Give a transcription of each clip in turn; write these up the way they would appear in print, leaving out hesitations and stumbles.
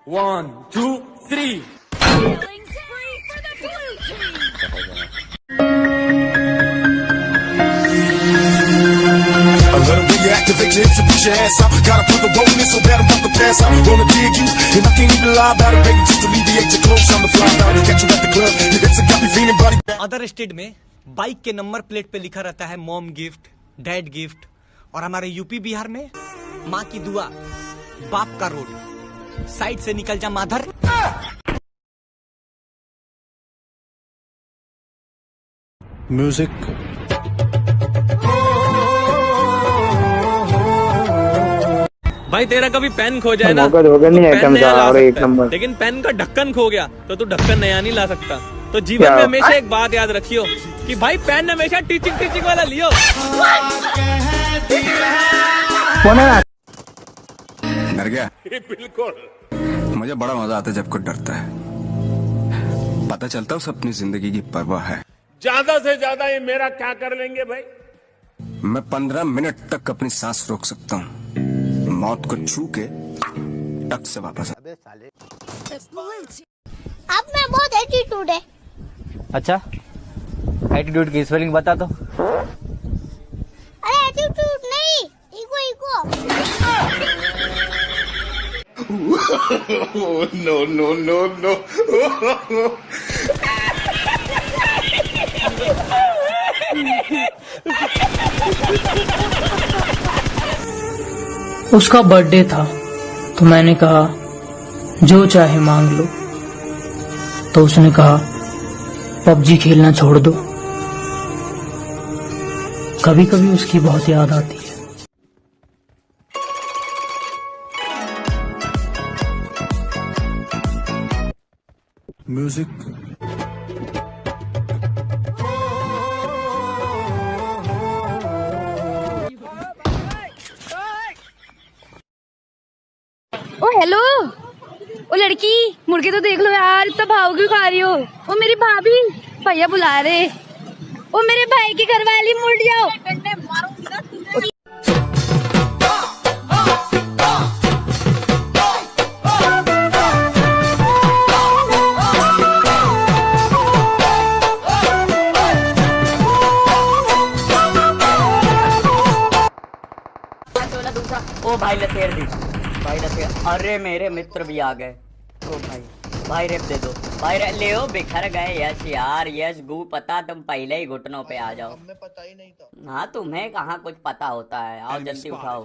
1, 2, 3. Killing spree for the blue team. I love the way you activate your hips and put your ass out. Gotta put the roll in so bad I'm about to pass out. Wanna dig you, and I can't even lie about it, baby. Just alleviate your clothes, I'm the fly out. Catch you at the club, your hips got me feeling body. Other state में bike के number plate पे लिखा रहता है mom gift, dad gift, और हमारे UP Bihar में माँ की दुआ, बाप का रोड, साइड से निकल जा माधर। म्यूजिक भाई तेरा कभी पेन खो जाए ना, मौका होगा नहीं तो आइटम पेन नया ला और एक सकता है। नंबर। लेकिन पेन का ढक्कन खो गया तो तू ढक्कन नया नहीं ला सकता। तो जीवन में हमेशा एक बात याद रखियो कि भाई पेन हमेशा टीचिंग वाला लियो। डर गया? बिल्कुल। मुझे बड़ा मजा आता है जब कोई डरता है। पता चलता है उसे अपनी जिंदगी की परवाह है। ज्यादा से ज्यादा ये मेरा क्या कर लेंगे भाई? मैं 15 मिनट तक अपनी सांस रोक सकता हूँ, मौत को छू के टक से वापस। आप में बहुत एटीट्यूड है। अच्छा, एटीट्यूड की स्पेलिंग बता दो। अरे एटीट्यूड नहीं, echo echo. No, no, no, no. उसका बर्थडे था तो मैंने कहा जो चाहे मांग लो, तो उसने कहा पबजी खेलना छोड़ दो। कभी कभी उसकी बहुत याद आती है। म्यूजिक ओ हेलो, ओ लड़की मुड़ के तो देख लो यार, इतना भाव क्यों खा रही हो? ओ मेरी भाभी, भैया बुला रहे। ओ मेरे भाई की घरवाली, मुड़ जाओ। ओ भाई लथेर दी, भाई लथेर। अरे मेरे मित्र भी आ गए। ओ भाई, भाई रेप दे दो, भाई ले ओ, बिखर गए। यस यार, यस गू, पता तुम पहले ही घुटनों पे आ जाओ। हमें पता ही नहीं था। हाँ, तुम्हें कहाँ कुछ पता होता है। आओ जल्दी उठाओ।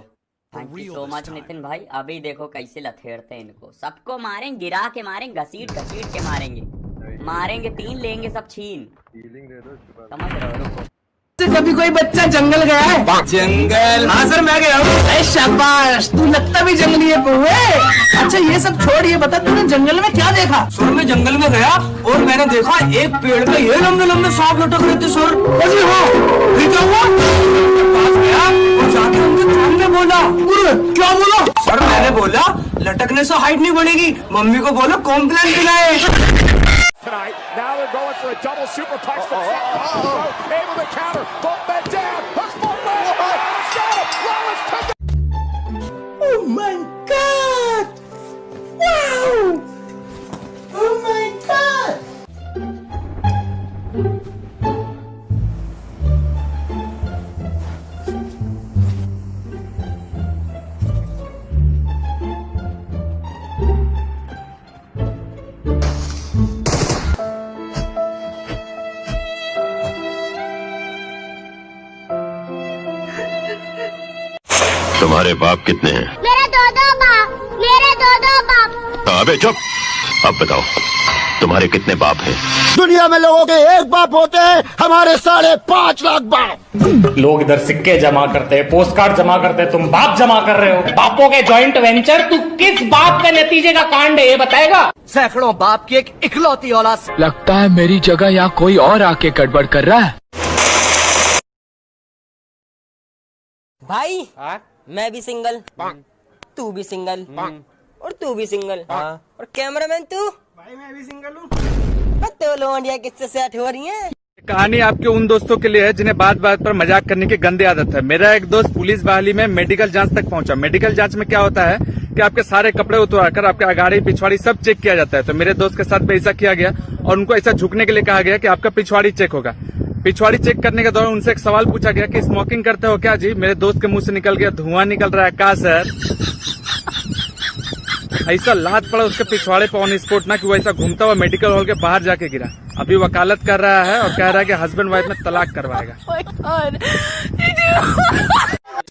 Thank you so much Nitin भाई। अभी देखो कैसे लथेरते हैं इनको। सबको मारेंगे, गिरा के मारेंगे, घसीट के मारेंगे। मारेंगे 3, लेंगे सब छीन। समझ रहे हो? रुको। कभी कोई बच्चा जंगल गया है? जंगल? हाँ सर, मैं गया हूँ। शाबाश, तू लगता भी जंगली है बहुए। अच्छा ये सब छोड़, ये बता तूने जंगल में क्या देखा? सर मैं जंगल में गया और मैंने देखा एक पेड़ पे ये लंबे लंबे सांप लटक रहे थे सर। अरे हाँ, फिर क्या हुआ? पास गया और जाके उनके सामने बोला। क्या बोला? सर मैंने बोला लटकने से हाइट नहीं बढ़ेगी, मम्मी को बोलो कॉम्प्लेन दिलाए। Tonight, now they're going for a double super punch. Able to counter, both men down. Hooks for Rollins. Got him. Rollins took it. Oh my God! Wow! Oh my God! तुम्हारे बाप कितने हैं? मेरे दो बाप। अबे चुप। अब बताओ तुम्हारे कितने बाप हैं? दुनिया में लोगों के एक बाप होते हैं, हमारे 5.5 लाख बाप। लोग इधर सिक्के जमा करते हैं, पोस्ट कार्ड जमा करते हैं, तुम बाप जमा कर रहे हो। बापों के जॉइंट वेंचर, तू किस बाप का नतीजे का कांड है ये बताएगा? सैकड़ों बाप की एक इकलौती औलाद। लगता है मेरी जगह यहाँ कोई और आके गड़बड़ कर रहा है। भाई मैं भी सिंगल, तू भी सिंगल, और तू भी सिंगल, और कैमरामैन तू। भाई मैं भी सिंगल हूँ। तो लोंडिया किससे सेट हो रही हैं? कहानी आपके उन दोस्तों के लिए है जिन्हें बात बात पर मजाक करने की गंदी आदत है। मेरा एक दोस्त पुलिस बहाली में मेडिकल जांच तक पहुंचा। मेडिकल जांच में क्या होता है कि आपके सारे कपड़े उतारकर आपके अगाड़ी पिछवाड़ी सब चेक किया जाता है। तो मेरे दोस्त के साथ भी ऐसा किया गया और उनको ऐसा झुकने के लिए कहा गया कि आपका पिछवाड़ी चेक होगा। पिछवाड़ी चेक करने के दौरान उनसे एक सवाल पूछा गया कि स्मोकिंग करते हो क्या जी? मेरे दोस्त के मुंह से निकल गया, धुआं निकल रहा है। कहा सर? ऐसा लात पड़ा उसके पिछवाड़े पर ऑन स्पॉट ना कि वो ऐसा घूमता हुआ मेडिकल हॉल के बाहर जाके गिरा। अभी वकालत कर रहा है और कह रहा है कि हस्बैंड वाइफ में तलाक करवाएगा।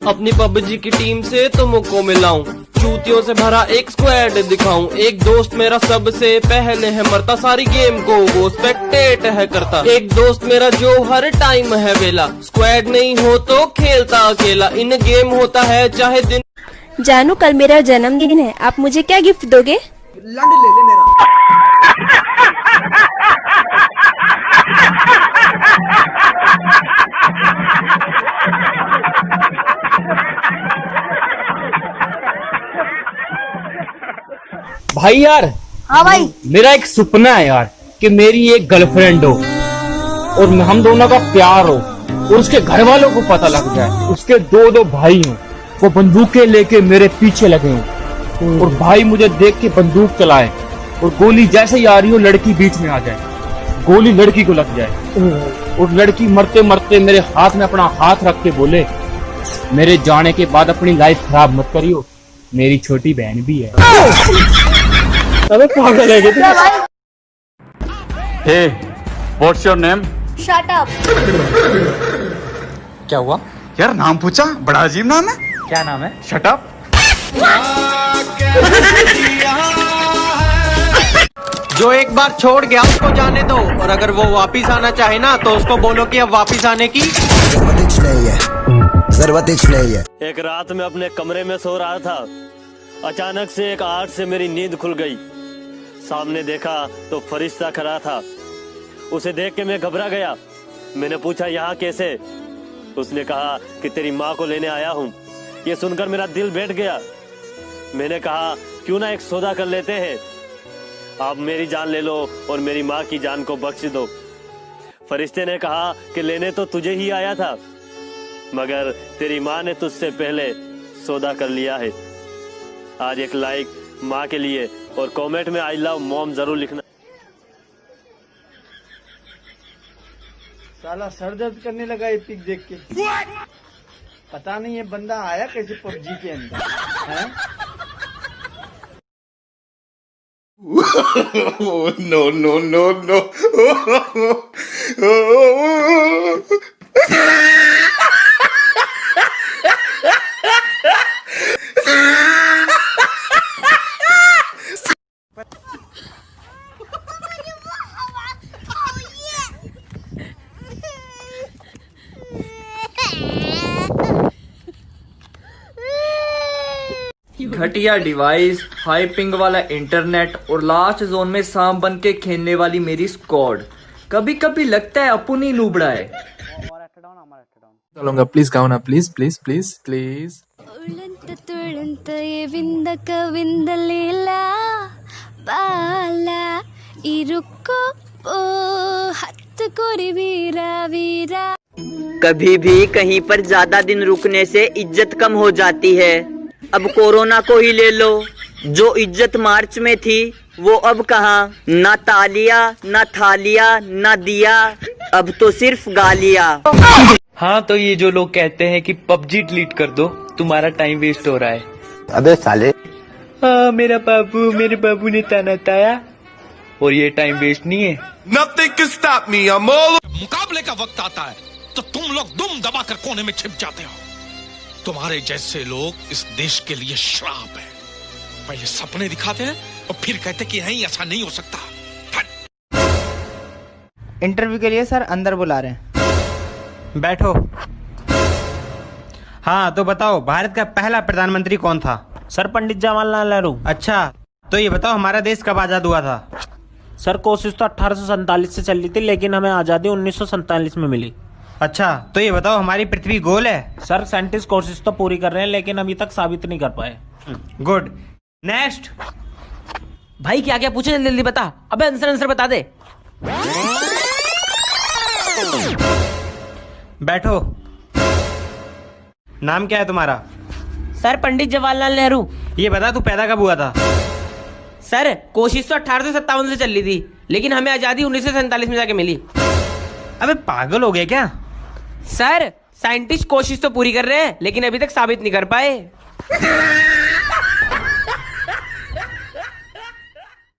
अपनी पबजी की टीम से तुमको मिलाऊं, चूतियों से भरा एक स्क्वाड दिखाऊं। एक दोस्त मेरा सबसे पहले है मरता, सारी गेम को वो स्पेक्टेट है करता। एक दोस्त मेरा जो हर टाइम है वेला, स्क्वाड नहीं हो तो खेलता अकेला। इन गेम होता है चाहे दिन। जानू, कल मेरा जन्मदिन है, आप मुझे क्या गिफ्ट दोगे? लंड ले ले मेरा। भाई यार, हाँ भाई, मेरा एक सपना है यार कि मेरी एक गर्लफ्रेंड हो और हम दोनों का प्यार हो और उसके घर वालों को पता लग जाए। उसके दो भाई हों, वो बंदूकें लेके मेरे पीछे लगे हों और भाई मुझे देख के बंदूक चलाए और गोली जैसे ही आ रही हो लड़की बीच में आ जाए, गोली लड़की को लग जाए और लड़की मरते मरते मेरे हाथ में अपना हाथ रख के बोले, मेरे जाने के बाद अपनी लाइफ खराब मत करियो, मेरी छोटी बहन भी है। अबे पागल है क्या? Hey, what's your name? Shut up. क्या हुआ यार? नाम पूछा, बड़ा अजीब नाम है। क्या नाम है? Shut up. जो एक बार छोड़ गया उसको जाने दो, और अगर वो वापिस आना चाहे ना तो उसको बोलो कि अब वापिस आने की जरूरत नहीं है। एक रात में अपने कमरे में सो रहा था, अचानक से एक आहट से मेरी नींद खुल गई। सामने देखा तो फरिश्ता खड़ा था। उसे देख के मैं घबरा गया। मैंने पूछा यहाँ कैसे? उसने कहा कि तेरी माँ को लेने आया हूँ। ये सुनकर मेरा दिल बैठ गया। मैंने कहा क्यों ना एक सौदा कर लेते हैं, आप मेरी जान ले लो और मेरी माँ की जान को बख्श दो। फरिश्ते ने कहा कि लेने तो तुझे ही आया था, मगर तेरी माँ ने तुझसे पहले सौदा कर लिया है। आज एक लाइक माँ के लिए और कमेंट में आई लव मॉम जरूर लिखना। साला सर दर्द करने लगा ये पिक देख के। पता नहीं ये बंदा आया कैसे पबजी के अंदर है? No, no, no, no. घटिया डिवाइस, हाई पिंग वाला इंटरनेट और लास्ट जोन में सांप बन के खेलने वाली मेरी स्क्वाड। कभी कभी लगता है अपन ही नूबड़ा है। चलूंगा, प्लीज गाओ ना, प्लीज प्लीज प्लीज प्लीज। कभी भी कहीं पर ज्यादा दिन रुकने से इज्जत कम हो जाती है। अब कोरोना को ही ले लो, जो इज्जत मार्च में थी वो अब कहाँ? ना तालिया, ना थालिया, ना दिया, अब तो सिर्फ गालिया। हाँ, तो ये जो लोग कहते हैं कि पबजी डिलीट कर दो, तुम्हारा टाइम वेस्ट हो रहा है। अबे साले। हाँ, मेरे बाबू ने ताना ताया, और ये टाइम वेस्ट नहीं है। Nothing can stop me. I'm all. मुकाबले का वक्त आता है तो तुम लोग दुम दबाकर कोने में छिप जाते हो। तुम्हारे जैसे लोग इस देश के लिए श्राप है। पहले सपने दिखाते हैं और फिर कहते कि नहीं, ऐसा नहीं हो सकता। इंटरव्यू के लिए सर अंदर बुला रहे हैं। बैठो। हाँ, तो बताओ भारत का पहला प्रधानमंत्री कौन था? सर पंडित जवाहरलाल नेहरू। अच्छा, तो ये बताओ हमारा देश कब आजाद हुआ था? सर कोशिश तो 1847 से चल रही थी, लेकिन हमें आजादी 1947 में मिली। अच्छा, तो ये बताओ हमारी पृथ्वी गोल है? सर साइंटिस्ट कोशिश तो पूरी कर रहे हैं, लेकिन अभी तक साबित नहीं कर पाए। Good, next. भाई क्या क्या पूछे, जल्दी जल्दी बता। अबे आंसर बता दे। बैठो। नाम क्या है तुम्हारा? सर पंडित जवाहरलाल नेहरू। ये बता तू पैदा कब हुआ था? सर कोशिश तो 1857 से चल रही थी, लेकिन हमें आजादी 1947 में जाके मिली। अबे पागल हो गया क्या? सर साइंटिस्ट कोशिश तो पूरी कर रहे हैं, लेकिन अभी तक साबित नहीं कर पाए।